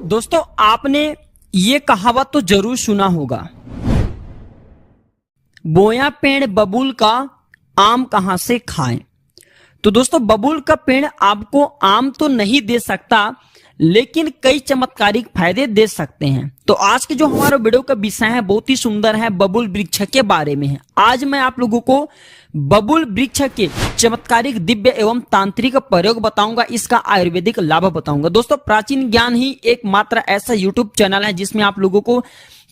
दोस्तों आपने ये कहावत तो जरूर सुना होगा, बोया पेड़ बबूल का आम कहां से खाएं। तो दोस्तों बबूल का पेड़ आपको आम तो नहीं दे सकता, लेकिन कई चमत्कारिक फायदे दे सकते हैं। तो आज के जो हमारा वीडियो का विषय है बहुत ही सुंदर है, बबूल वृक्ष के बारे में है। आज मैं आप लोगों को बबूल वृक्ष के चमत्कारिक दिव्य एवं तांत्रिक प्रयोग बताऊंगा, इसका आयुर्वेदिक लाभ बताऊंगा। दोस्तों प्राचीन ज्ञान ही एकमात्र ऐसा यूट्यूब चैनल है जिसमें आप लोगों को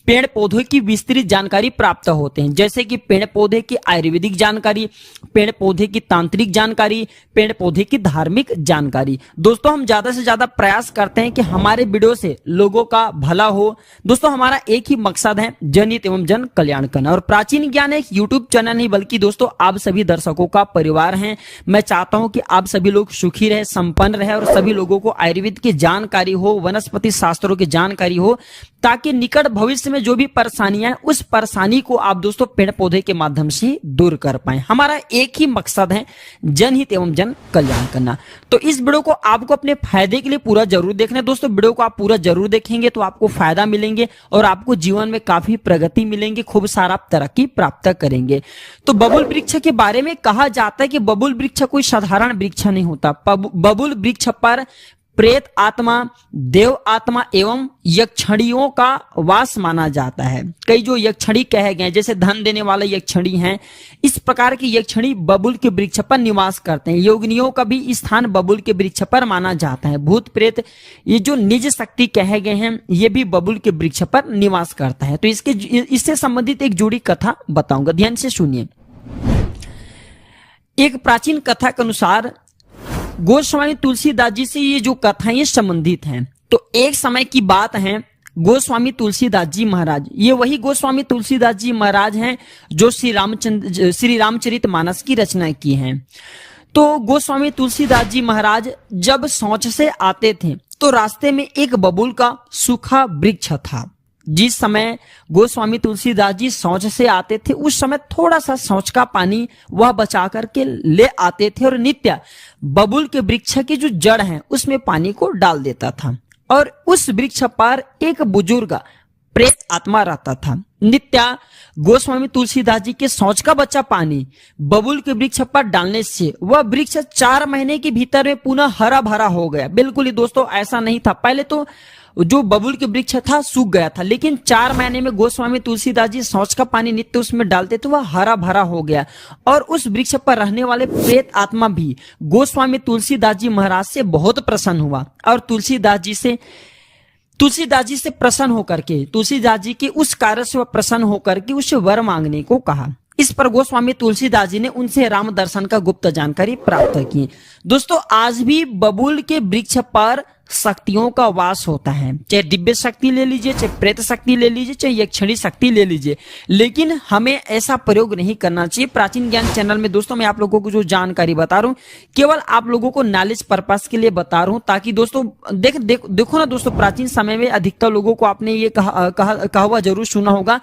पेड़ पौधे की विस्तृत जानकारी प्राप्त होते हैं, जैसे कि पेड़ पौधे की आयुर्वेदिक जानकारी, पेड़ पौधे की तांत्रिक जानकारी, पेड़ पौधे की धार्मिक जानकारी। दोस्तों हम ज्यादा से ज्यादा प्रयास करते हैं कि हमारे वीडियो से लोगों का भला हो। दोस्तों हमारा एक ही मकसद है, जनहित एवं जन कल्याण करना। और प्राचीन ज्ञान एक यूट्यूब चैनल नहीं बल्कि दोस्तों आप सभी दर्शकों का परिवार है। मैं चाहता हूं कि आप सभी लोग सुखी रहे, संपन्न रहे और सभी लोगों को आयुर्वेद की जानकारी हो, वनस्पति शास्त्रों की जानकारी हो, ताकि निकट भविष्य में जो भी परेशानियां हैं उस परेशानी को आप दोस्तों पेड़ पौधे के माध्यम से दूर कर पाए। हमारा एक ही मकसद है, जनहित एवं जन कल्याण करना। तो इस वीडियो को आपको अपने फायदे के लिए पूरा जरूर देखना है। दोस्तों वीडियो को आप पूरा जरूर देखेंगे तो आपको फायदा मिलेंगे और आपको जीवन में काफी प्रगति मिलेंगे, खूब सारा तरक्की प्राप्त करेंगे। तो बबूल वृक्ष के बारे में कहा जाता है कि बबूल वृक्ष कोई साधारण वृक्ष नहीं होता। बबूल वृक्ष पर प्रेत आत्मा, देव आत्मा एवं यक्षणियों का वास माना जाता है। कई जो यक्षणी कहे गए, जैसे धन देने वाले यक्षणी हैं, इस प्रकार के यक्षणी बबूल के वृक्ष पर निवास करते हैं। योगिनियों का भी स्थान बबूल के वृक्ष पर माना जाता है। भूत प्रेत ये जो निज शक्ति कहे गए हैं, ये भी बबूल के वृक्ष पर निवास करता है। तो इससे संबंधित एक जुड़ी कथा बताऊंगा, ध्यान से सुनिए। एक प्राचीन कथा के अनुसार गोस्वामी तुलसीदास जी से ये जो कथाएं संबंधित हैं। तो एक समय की बात है, गोस्वामी तुलसीदास जी महाराज, ये वही गोस्वामी तुलसीदास जी महाराज हैं जो श्री रामचरितमानस की रचना की है। तो गोस्वामी तुलसीदास जी महाराज जब शौच से आते थे तो रास्ते में एक बबूल का सूखा वृक्ष था। जिस समय गोस्वामी तुलसीदास जी शौच से आते थे उस समय थोड़ा सा शौच का पानी वह बचा करके ले आते थे और नित्य बबूल के वृक्ष की जो जड़ है उसमें पानी को डाल देता था। और उस वृक्ष पर एक बुजुर्ग प्रेत आत्मा रहता था। नित्य गोस्वामी तुलसीदास जी के शौच का बचा पानी बबूल के वृक्ष पर डालने से वह वृक्ष 4 महीने के भीतर में पुनः हरा भरा हो गया। बिल्कुल ही दोस्तों ऐसा नहीं था, पहले तो जो बबूल के वृक्ष था सूख गया था, लेकिन 4 महीने में गोस्वामी तुलसीदास जी शौच का पानी नित्य उसमें डालते तो वह हरा भरा हो गया। और उस वृक्ष पर रहने वाले प्रेत आत्मा भी गोस्वामी तुलसीदास जी महाराज से बहुत प्रसन्न हुआ और तुलसीदास जी से प्रसन्न होकर के, तुलसीदास जी के उस कार्य से वह प्रसन्न होकर के उससे वर मांगने को कहा। इस पर गोस्वामी तुलसीदास जी ने उनसे राम दर्शन का गुप्त जानकारी प्राप्त की। दोस्तों आज भी बबूल के वृक्ष पर शक्तियों का वास होता है, चाहे दिव्य शक्ति ले लीजिए, चाहे प्रेत शक्ति ले लीजिए, चाहे यक्षणी शक्ति ले लीजिए, लेकिन हमें ऐसा प्रयोग नहीं करना चाहिए। प्राचीन ज्ञान चैनल में दोस्तों मैं आप लोगों को जो जानकारी बता रहा हूँ केवल आप लोगों को नॉलेज पर्पस के लिए बता रहा हूँ, ताकि दोस्तों देखो ना दोस्तों, प्राचीन समय में अधिकतर लोगों को आपने ये कहा हुआ जरूर सुना होगा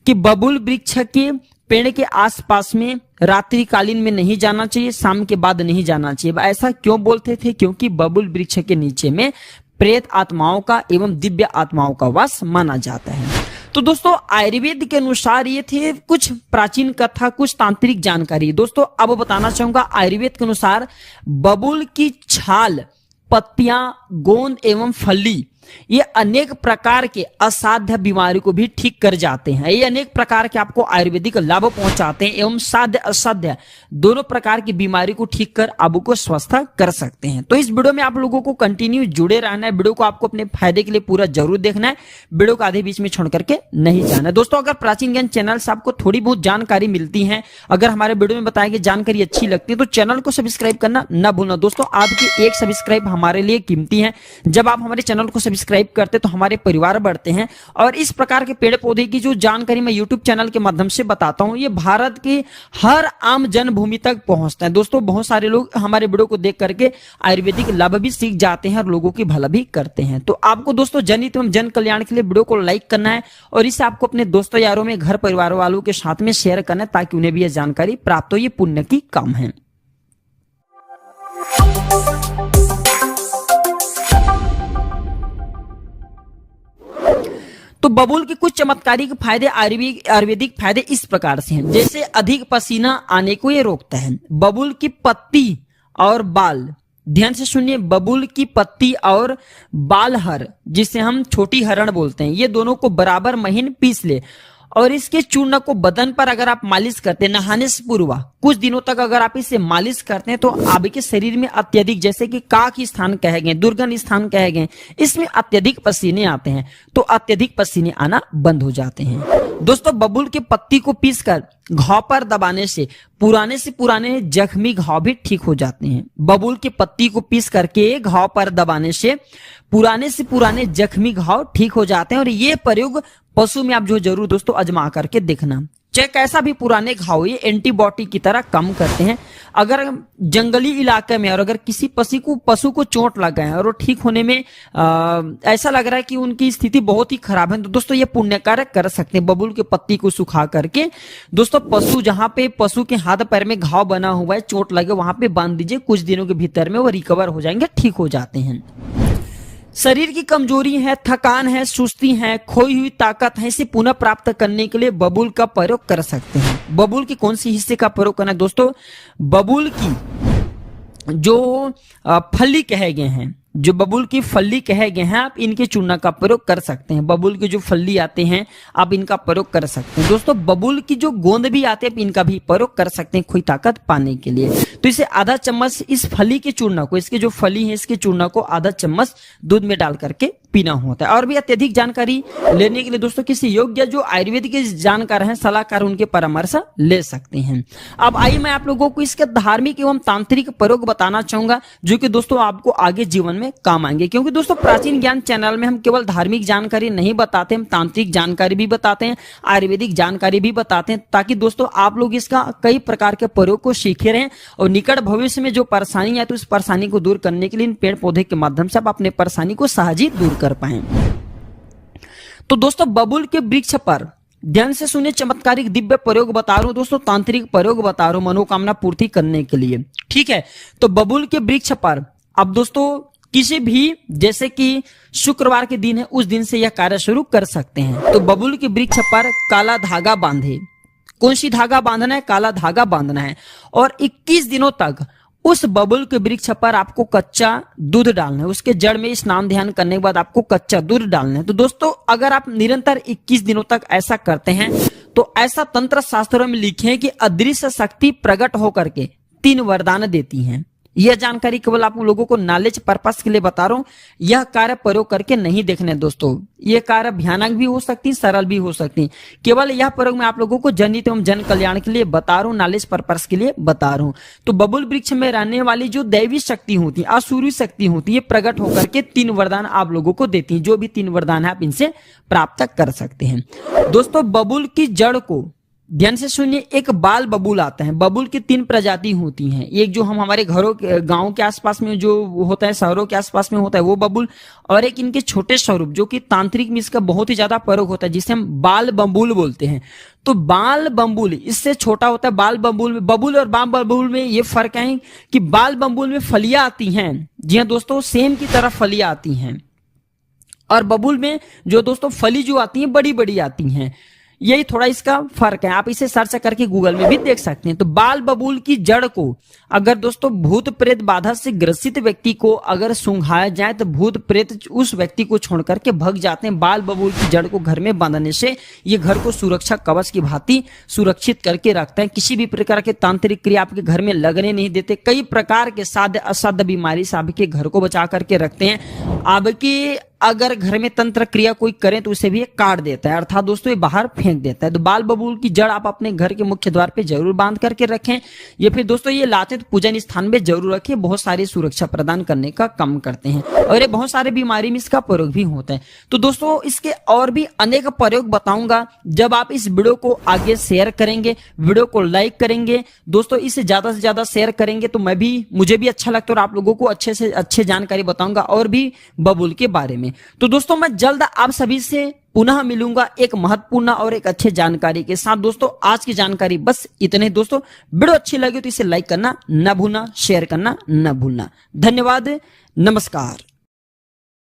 कि बबूल वृक्ष के पेड़ के आसपास में रात्रि कालीन में नहीं जाना चाहिए, शाम के बाद नहीं जाना चाहिए। ऐसा क्यों बोलते थे? क्योंकि बबूल वृक्ष के नीचे में प्रेत आत्माओं का एवं दिव्य आत्माओं का वास माना जाता है। तो दोस्तों आयुर्वेद के अनुसार ये थे कुछ प्राचीन कथा, कुछ तांत्रिक जानकारी। दोस्तों अब बताना चाहूंगा आयुर्वेद के अनुसार बबूल की छाल, पत्तियां, गोंद एवं फली ये अनेक प्रकार के असाध्य बीमारी को भी ठीक कर जाते हैं। ये अनेक प्रकार के आपको आयुर्वेदिक लाभ पहुंचाते हैं एवं साध्य असाध्य दोनों प्रकार की बीमारी को ठीक कर आपको स्वस्थ कर सकते हैं। तो इस वीडियो में आप लोगों को कंटिन्यू जुड़े रहना है, वीडियो को आपको अपने फायदे के लिए पूरा जरूर देखना है, वीडियो को आधे बीच में छोड़ करके नहीं जाना है। दोस्तों अगर प्राचीन ज्ञान चैनल से आपको थोड़ी बहुत जानकारी मिलती है, अगर हमारे वीडियो में बताई गई जानकारी अच्छी लगती है तो चैनल को सब्सक्राइब करना न भूलना। दोस्तों आपकी एक सब्सक्राइब हमारे लिए कीमती है। जब आप हमारे चैनल को सब्सक्राइब करते तो हमारे परिवार बढ़ते हैं। और इस प्रकार के पेड़ पौधे की जो जानकारी मैं यूट्यूब चैनल के माध्यम से बताता हूं, ये भारत की हर आम जनभूमि तक पहुंचता है। दोस्तों बहुत सारे लोग हमारे वीडियो को देख करके आयुर्वेदिक लाभ भी सीख जाते हैं और लोगों की भला भी करते हैं। तो आपको दोस्तों जनहित एवं जन कल्याण के लिए वीडियो को लाइक करना है और इसे आपको अपने दोस्तों यारों में, घर परिवार वालों के साथ में शेयर करना है, ताकि उन्हें भी यह जानकारी प्राप्त हो। ये पुण्य की काम है। तो बबूल के कुछ चमत्कारिक फायदे आयुर्वेदिक फायदे इस प्रकार से हैं। जैसे अधिक पसीना आने को ये रोकता है। बबूल की पत्ती और बाल, ध्यान से सुनिए, बबूल की पत्ती और बाल हर, जिसे हम छोटी हरण बोलते हैं, ये दोनों को बराबर महीन पीस ले और इसके चूर्ण को बदन पर अगर आप मालिश करते हैं नहाने से पूर्व कुछ दिनों तक अगर आप इसे मालिश करते हैं तो आपके शरीर में अत्यधिक, जैसे कि काख स्थान कहे गए, दुर्गंध स्थान कहे गए, इसमें अत्यधिक पसीने आते हैं तो अत्यधिक पसीने आना बंद हो जाते हैं। दोस्तों बबूल के पत्ती को पीसकर घाव पर दबाने से पुराने जख्मी घाव भी ठीक हो जाते हैं। बबूल के पत्ती को पीस करके घाव पर दबाने से पुराने जख्मी घाव ठीक हो जाते हैं और ये प्रयोग पशु में आप जो जरूर दोस्तों आजमा करके देखना। चाहे कैसा भी पुराने घाव ये एंटीबायोटिक की तरह काम करते हैं। अगर जंगली इलाके में और अगर किसी पशु को चोट लग गए और वो ठीक होने में ऐसा लग रहा है कि उनकी स्थिति बहुत ही खराब है तो दोस्तों ये पुण्य कार्य कर सकते हैं। बबूल के पत्ती को सुखा करके दोस्तों जहां पे पशु के हाथ पैर में घाव बना हुआ है, चोट लगे, वहां पे बांध दीजिए, कुछ दिनों के भीतर में वो रिकवर हो जाएंगे, ठीक हो जाते हैं। शरीर की कमजोरी है, थकान है, सुस्ती है, खोई हुई ताकत है, इसे पुनः प्राप्त करने के लिए बबूल का प्रयोग कर सकते हैं। बबूल की कौन सी हिस्से का प्रयोग करना है दोस्तों? बबूल की जो फली कहे गए हैं, जो बबूल की फली कहे गए हैं, आप इनके चूर्ण का प्रयोग कर सकते हैं। बबूल के जो फली आते हैं आप इनका प्रयोग कर सकते हैं। दोस्तों बबूल की जो गोंद भी आते हैं इनका भी प्रयोग कर सकते हैं खोई ताकत पाने के लिए। तो इसे आधा चम्मच इस फली के चूर्ण को, इसके जो फली है इसके चूर्ण को आधा चम्मच दूध में डाल करके पीना होता है। और भी अत्यधिक जानकारी लेने के लिए दोस्तों किसी योग्य जो आयुर्वेद के जानकार हैं, सलाहकार, उनके परामर्श ले सकते हैं। अब आइए मैं आप लोगों को इसके धार्मिक एवं तांत्रिक प्रयोग बताना चाहूंगा जो कि दोस्तों आपको आगे जीवन में काम आएंगे। क्योंकि दोस्तों प्राचीन ज्ञान चैनल में हम केवल धार्मिक जानकारी नहीं बताते, हम तांत्रिक जानकारी भी बताते हैं, आयुर्वेदिक जानकारी भी बताते हैं, ताकि दोस्तों आप लोग इसका कई प्रकार के प्रयोग को सीखे रहें और निकट भविष्य में जो परेशानी है तो उस परेशानी को दूर करने के लिए इन पेड़ पौधे के माध्यम से आप अपने परेशानी को सहज ही दूर कर पाए। तो दोस्तों बबूल के वृक्ष पर ध्यान से सुनिए, चमत्कारिक दिव्य प्रयोग बता रहा हूं दोस्तों, तांत्रिक प्रयोग बता रहा हूं मनोकामना पूर्ति करने के लिए, ठीक है। तो बबूल के वृक्ष पर अब दोस्तों किसी भी, जैसे कि शुक्रवार के दिन है, उस दिन से यह कार्य शुरू कर सकते हैं। तो बबूल के वृक्ष पर काला धागा बांधे। कौन सी धागा बांधना है? काला धागा बांधना है और 21 दिनों तक उस बबूल के वृक्ष पर आपको कच्चा दूध डालना है। उसके जड़ में स्नान ध्यान करने के बाद आपको कच्चा दूध डालना है। तो दोस्तों अगर आप निरंतर 21 दिनों तक ऐसा करते हैं तो ऐसा तंत्र शास्त्रों में लिखे हैं कि अदृश्य शक्ति प्रकट होकर के 3 वरदान देती हैं। यह जानकारी केवल आप लोगों को नॉलेज पर्पस के लिए बता रहा हूं, यह कार्य प्रयोग करके नहीं देखने दोस्तों। यह कार्य भयानक भी हो सकती, सरल भी हो सकती, केवल यह प्रयोग मैं आप लोगों को जनहित एवं जन कल्याण के लिए बता रहा हूं, नॉलेज पर्पस के लिए बता रहा हूं। तो बबूल वृक्ष में रहने वाली जो दैवी शक्ति होती है, असुरी शक्ति होती है, प्रकट होकर के 3 वरदान आप लोगों को देती है। जो भी 3 वरदान है आप इनसे प्राप्त कर सकते हैं। दोस्तों बबूल की जड़ को ध्यान से सुनिए, एक बाल बबूल आता है। बबूल की 3 प्रजाति होती हैं। एक जो हम हमारे घरों गांव के आसपास में जो होता है, शहरों के आसपास में होता है वो बबूल, और एक इनके छोटे स्वरूप जो कि तांत्रिक में इसका बहुत ही ज्यादा प्रयोग होता है, जिसे हम बाल बबूल बोलते हैं। तो बाल बबूल इससे छोटा होता है। बाल बबूल में, बबूल और बाल बबूल में ये फर्क है कि बाल बबूल में फलियां आती हैं, जी हाँ दोस्तों, सेम की तरह फलियां आती हैं, और बबूल में जो दोस्तों फली जो आती है बड़ी बड़ी आती हैं। यही थोड़ा इसका फर्क है, आप इसे सर्च करके गूगल में भी देख सकते हैं। तो बाल बबूल की जड़ को अगर दोस्तों भूत प्रेत बाधा से ग्रसित व्यक्ति को अगर सूंघाया जाए तो भूत प्रेत उस व्यक्ति को छोड़ करके भग जाते हैं। बाल बबूल की जड़ को घर में बांधने से ये घर को सुरक्षा कवच की भांति सुरक्षित करके रखते हैं। किसी भी प्रकार के तांत्रिक क्रिया आपके घर में लगने नहीं देते। कई प्रकार के साध्य असाध्य बीमारी से आपके घर को बचा करके रखते हैं। आपके अगर घर में तंत्र क्रिया कोई करे तो उसे भी ये काट देता है, अर्थात दोस्तों ये बाहर फेंक देता है। तो बाल बबूल की जड़ आप अपने घर के मुख्य द्वार पे जरूर बांध करके रखें, या फिर दोस्तों ये लाते तो पूजन स्थान में जरूर रखें। बहुत सारी सुरक्षा प्रदान करने का काम करते हैं और ये बहुत सारे बीमारी में इसका प्रयोग भी होता है। तो दोस्तों इसके और भी अनेक प्रयोग बताऊंगा जब आप इस वीडियो को आगे शेयर करेंगे, वीडियो को लाइक करेंगे दोस्तों, इसे ज्यादा से ज्यादा शेयर करेंगे तो मुझे भी अच्छा लगता है और आप लोगों को अच्छे से अच्छे जानकारी बताऊंगा और भी बबूल के बारे में। तो दोस्तों मैं जल्द आप सभी से पुनः मिलूंगा एक महत्वपूर्ण और एक अच्छे जानकारी के साथ। दोस्तों आज की जानकारी बस इतने। दोस्तों वीडियो अच्छी लगी तो इसे लाइक करना न भूलना, शेयर करना न भूलना। धन्यवाद, नमस्कार।